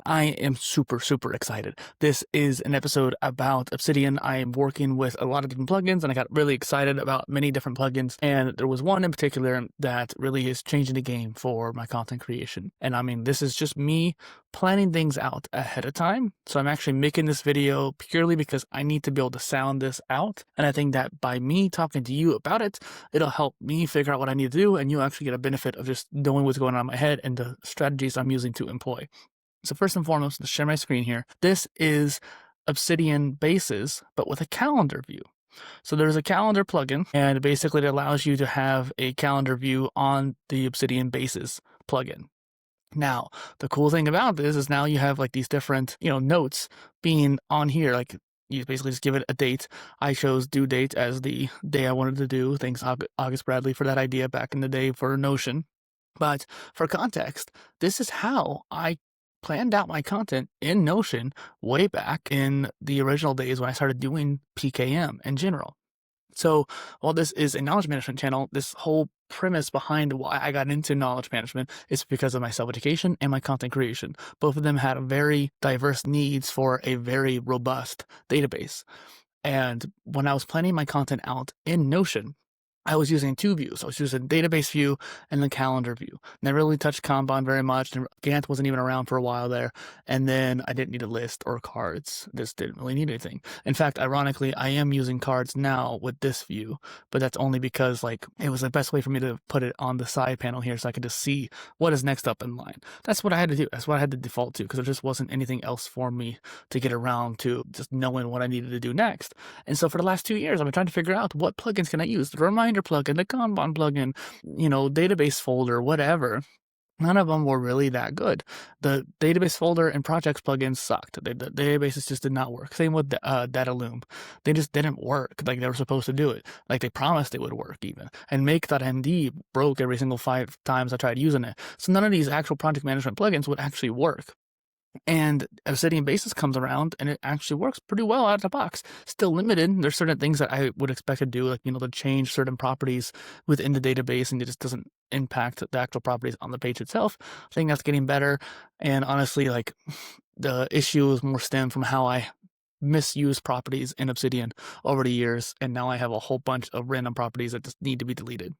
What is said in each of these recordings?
I am super, super excited. This is an episode about Obsidian. I am working with a lot of different plugins and I got really excited about many different plugins. And there was one in particular that really is changing the game for my content creation. And I mean, this is just me planning things out ahead of time. So I'm actually making this video purely because I need to be able to sound this out. And I think that by me talking to you about it, it'll help me figure out what I need to do. And you'll actually get a benefit of just knowing what's going on in my head and the strategies I'm using to employ. So first and foremost, to share my screen here, this is ObsidianBases, but with a calendar view. So there's a calendar plugin, and basically it allows you to have a calendar view on the ObsidianBases plugin. Now, the cool thing about this is now you have like these different, notes being on here. Like you basically just give it a date. I chose due date as the day I wanted to do. Thanks August Bradley for that idea back in the day for Notion. But for context, this is how I planned out my content in Notion way back in the original days when I started doing PKM in general. So while this is a knowledge management channel, this whole premise behind why I got into knowledge management is because of my self-education and my content creation. Both of them had very diverse needs for a very robust database. And when I was planning my content out in Notion, I was using two views. I was using database view and the calendar view. Never really touched Kanban very much. And Gantt wasn't even around for a while there. And then I didn't need a list or cards. Just didn't really need anything. In fact, ironically, I am using cards now with this view, but that's only because it was the best way for me to put it on the side panel here so I could just see what is next up in line. That's what I had to do. That's what I had to default to because there just wasn't anything else for me to get around to just knowing what I needed to do next. And so for the last 2 years, I've been trying to figure out what plugins can I use. The reminder plugin, the Kanban plugin, database folder, whatever. None of them were really that good. The database folder and projects plugins sucked. The databases just did not work. Same with DataLoom. They just didn't work like they were supposed to do it. Like they promised it would work even. And Make.md broke every single 5 times I tried using it. So none of these actual project management plugins would actually work. And ObsidianBases comes around and it actually works pretty well out of the box. Still limited. There's certain things that I would expect to do, like, to change certain properties within the database, and it just doesn't impact the actual properties on the page itself. I think that's getting better. And honestly, the issue is more stemmed from how I misuse properties in Obsidian over the years. And now I have a whole bunch of random properties that just need to be deleted.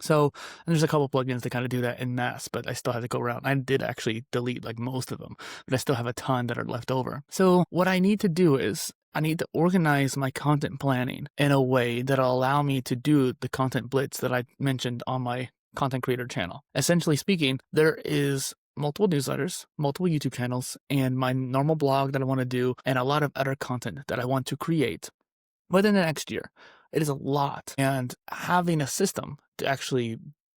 So there's a couple plugins that kind of do that in mass, but I still had to go around. I did actually delete most of them, but I still have a ton that are left over. So what I need to do is I need to organize my content planning in a way that'll allow me to do the content blitz that I mentioned on my content creator channel. Essentially speaking, there is multiple newsletters, multiple YouTube channels, and my normal blog that I want to do, and a lot of other content that I want to create within the next year. It is a lot, and having a system to actually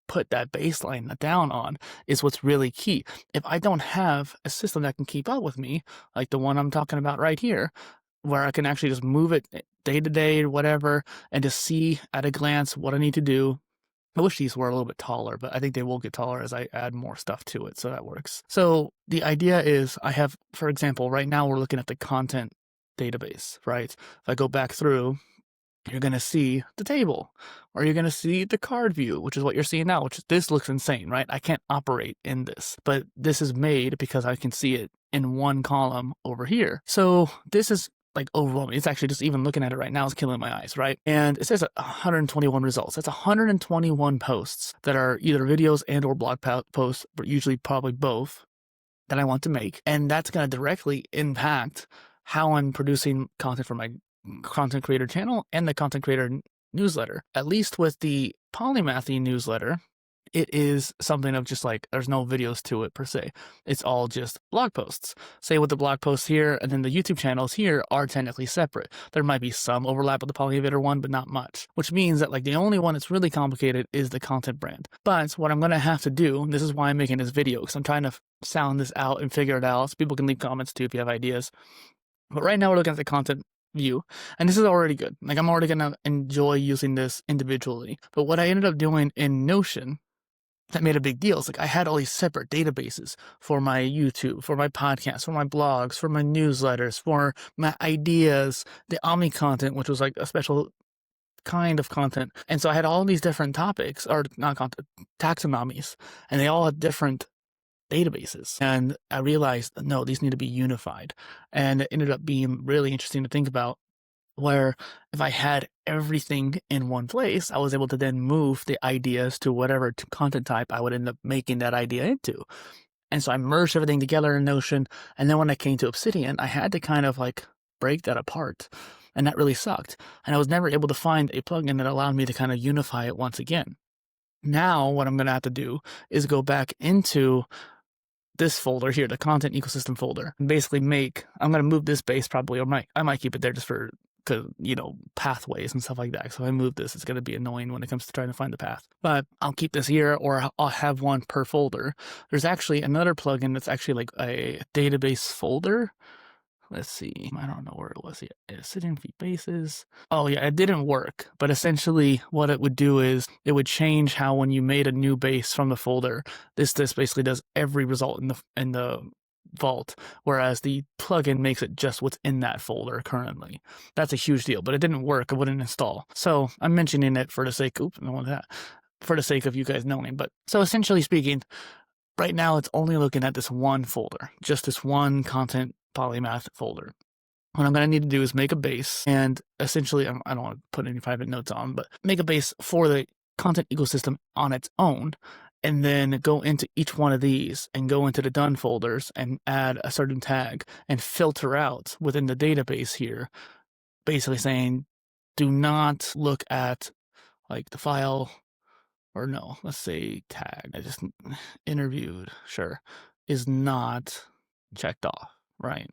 put that baseline down on is what's really key. If I don't have a system that can keep up with me, like the one I'm talking about right here, where I can actually just move it day to day or whatever, and just see at a glance what I need to do. I wish these were a little bit taller, but I think they will get taller as I add more stuff to it, so that works. So the idea is I have, for example, right now we're looking at the content database, right? If I go back through, you're going to see the table, or you're going to see the card view, which is what you're seeing now, this looks insane, right? I can't operate in this, but this is made because I can see it in one column over here. So this is overwhelming. It's actually just even looking at it right now is killing my eyes, right? And it says 121 results. That's 121 posts that are either videos and or blog posts, but usually probably both, that I want to make. And that's going to directly impact how I'm producing content for my content creator channel and the content creator newsletter. At least with the Polymathy newsletter, it is something of just there's no videos to it per se. It's all just blog posts. Say with the blog posts here, and then the YouTube channels here are technically separate. There might be some overlap with the PolyInnovator one, but not much, which means that the only one that's really complicated is the content brand. But what I'm going to have to do, and this is why I'm making this video, because I'm trying to sound this out and figure it out. So people can leave comments too if you have ideas. But right now we're looking at the content view, and this is already good. I'm already gonna enjoy using this individually. But what I ended up doing in Notion that made a big deal is I had all these separate databases for my YouTube, for my podcast, for my blogs, for my newsletters, for my ideas, the Omni content, which was a special kind of content. And so I had all these different topics, or not content, taxonomies, and they all had different databases. And I realized, no, these need to be unified. And it ended up being really interesting to think about, where if I had everything in one place, I was able to then move the ideas to whatever content type I would end up making that idea into. And so I merged everything together in Notion. And then when I came to Obsidian, I had to kind of like break that apart. And that really sucked. And I was never able to find a plugin that allowed me to kind of unify it once again. Now, what I'm going to have to do is go back into this folder here, the content ecosystem folder, and basically I'm going to move this base probably, or I might keep it there just for, pathways and stuff like that. So if I move this, it's going to be annoying when it comes to trying to find the path. But I'll keep this here, or I'll have one per folder. There's actually another plugin that's actually like a database folder. Let's see. I don't know where it was yet. Obsidian Bases. Oh yeah, it didn't work. But essentially what it would do is it would change how when you made a new base from the folder, this basically does every result in the vault, whereas the plugin makes it just what's in that folder currently. That's a huge deal, but it didn't work. It wouldn't install. So I'm mentioning it for the sake, for the sake of you guys knowing. But so essentially speaking, right now it's only looking at this one folder, just this one content polymath folder. What I'm going to need to do is make a base, and essentially, I don't want to put any private notes on, but make a base for the content ecosystem on its own, and then go into each one of these and go into the done folders and add a certain tag and filter out within the database here, basically saying, do not look at like the file, or no, let's say tag, I just interviewed, sure, is not checked off. Right.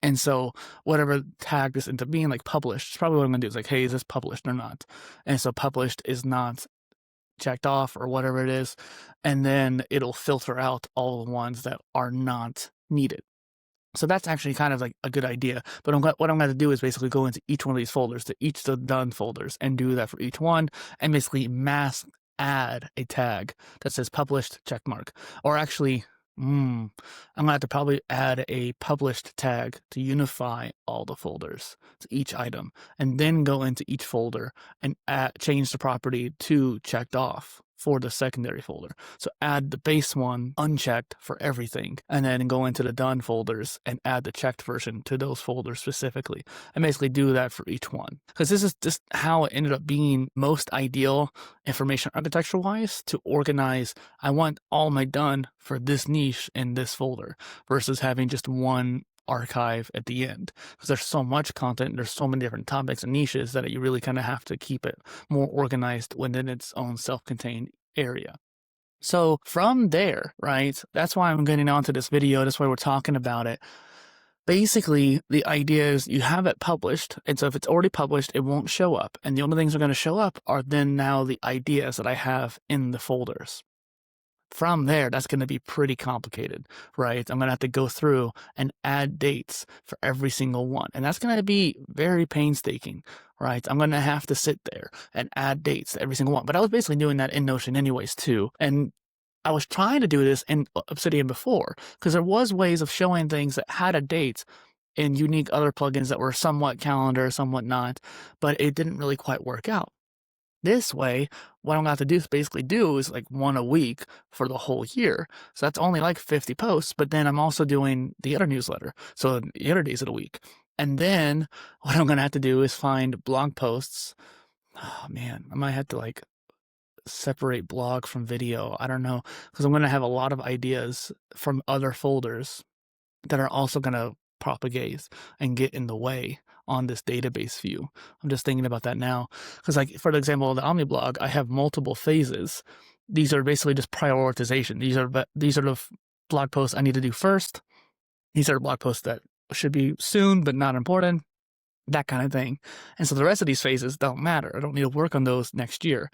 And so whatever tag this ends up being, like published, probably what I'm going to do is like, hey, is this published or not? And so published is not checked off or whatever it is. And then it'll filter out all the ones that are not needed. So that's actually kind of like a good idea. But what I'm going to do is basically go into each one of these folders, to each of the done folders, and do that for each one, and basically mass add a tag that says published checkmark. Or actually, I'm going to have to probably add a published tag to unify all the folders to each item, and then go into each folder and change the property to checked off for the secondary folder. So add the base one unchecked for everything, and then go into the done folders and add the checked version to those folders specifically, and basically do that for each one. Because this is just how it ended up being most ideal information architecture wise to organize. I want all my done for this niche in this folder versus having just one archive at the end, because there's so much content, there's so many different topics and niches that you really kind of have to keep it more organized within its own self-contained area. So from there, right, that's why I'm getting onto this video, that's why we're talking about it. Basically, the idea is you have it published, and so if it's already published, it won't show up, and the only things that are going to show up are then now the ideas that I have in the folders. From there, that's going to be pretty complicated, right? I'm going to have to go through and add dates for every single one. And that's going to be very painstaking, right? I'm going to have to sit there and add dates to every single one. But I was basically doing that in Notion anyways, too. And I was trying to do this in Obsidian before, because there was ways of showing things that had a date in unique other plugins that were somewhat calendar, somewhat not, but it didn't really quite work out. This way, what I'm going to have to do is basically do is like one a week for the whole year. So that's only like 50 posts, but then I'm also doing the other newsletter, so the other days of the week. And then what I'm going to have to do is find blog posts. Oh man, I might have to like separate blog from video. I don't know, because I'm going to have a lot of ideas from other folders that are also going to propagate and get in the way on this database view. I'm just thinking about that now, because like for example, the Omni blog, I have multiple phases. These are basically just prioritization. These are the blog posts I need to do first. These are blog posts that should be soon but not important, that kind of thing. And so the rest of these phases don't matter. I don't need to work on those next year.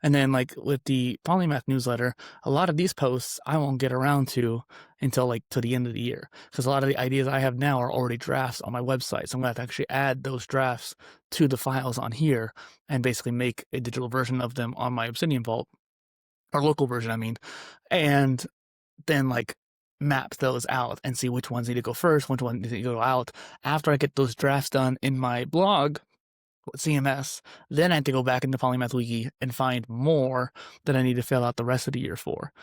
And then like with the Polymath newsletter, a lot of these posts I won't get around to until like to the end of the year, because a lot of the ideas I have now are already drafts on my website. So I'm going to have to actually add those drafts to the files on here and basically make a digital version of them on my Obsidian Vault, or local version, I mean, and then like map those out and see which ones need to go first, which ones need to go out. After I get those drafts done in my blog with CMS, then I have to go back into Polymath Wiki and find more that I need to fill out the rest of the year for.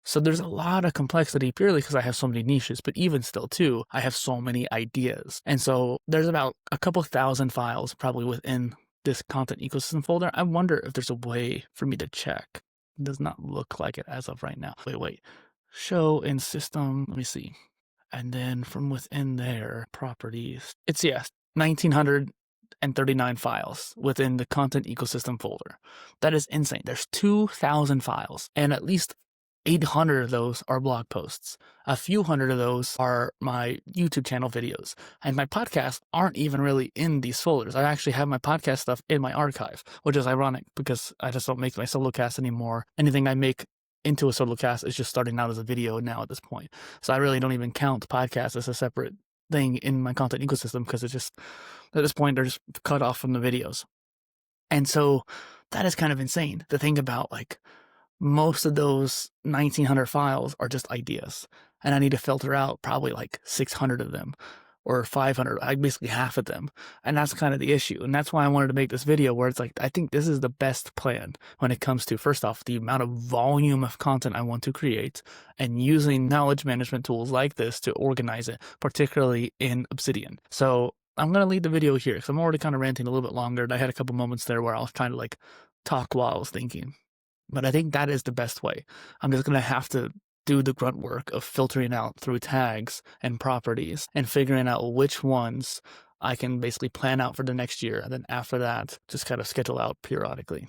So there's a lot of complexity purely because I have so many niches, but even still too, I have so many ideas. And so there's about a couple thousand files probably within this content ecosystem folder. I wonder if there's a way for me to check. It does not look like it as of right now. Wait. Show in system. Let me see. And then from within there, properties. It's, yes, 1939 files within the content ecosystem folder. That is insane. There's 2,000 files, and at least 800 of those are blog posts. A few hundred of those are my YouTube channel videos. And my podcasts aren't even really in these folders. I actually have my podcast stuff in my archive, which is ironic because I just don't make my solo cast anymore. Anything I make into a solo cast is just starting out as a video now at this point. So I really don't even count podcasts as a separate thing in my content ecosystem because it's just, at this point, they're just cut off from the videos. And so that is kind of insane to think about. Like, most of those 1900 files are just ideas, and I need to filter out probably like 600 of them or 500, like basically half of them. And that's kind of the issue. And that's why I wanted to make this video where it's like, I think this is the best plan when it comes to, first off, the amount of volume of content I want to create and using knowledge management tools like this to organize it, particularly in Obsidian. So I'm going to leave the video here because I'm already kind of ranting a little bit longer. And I had a couple moments there where I was trying to like talk while I was thinking. But I think that is the best way. I'm just going to have to do the grunt work of filtering out through tags and properties and figuring out which ones I can basically plan out for the next year. And then after that, just kind of schedule out periodically.